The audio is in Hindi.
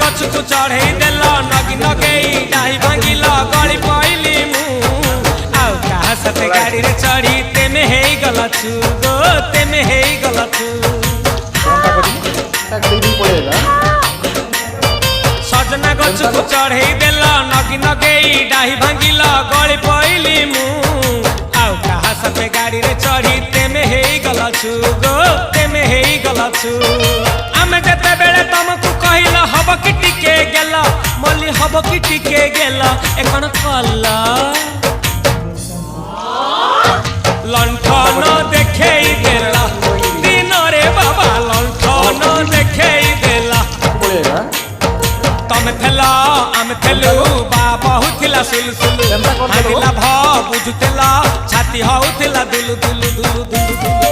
गछ को चढ़े देल नगी नगेई डाही भांगिल गली पइली मु आउ कहा सते गाड़ी रे चढ़ी तेमे हेई गला छु गो तेमे हेई गला छु सजना गछ को चढ़े देल नगी नगेई डाही भांगिल गली पइली मु आउ कहा सते गाड़ी रे चढ़ी तेमे हेई गला छु गो तेमे हेई गला छु आमे जते बेले तुमको कहिल हब कि टिके गेल मल्ली हब कि टिके गेल एकन कला लंठन देखेई देला दिन रे बाबा लंठन देखेई देला तमे थेला आमे थेलु बाबा हुथिला सुलसुलु हादिला भ बुझुतेला छाती हउथिला दुलु दुलु दुलु दुलु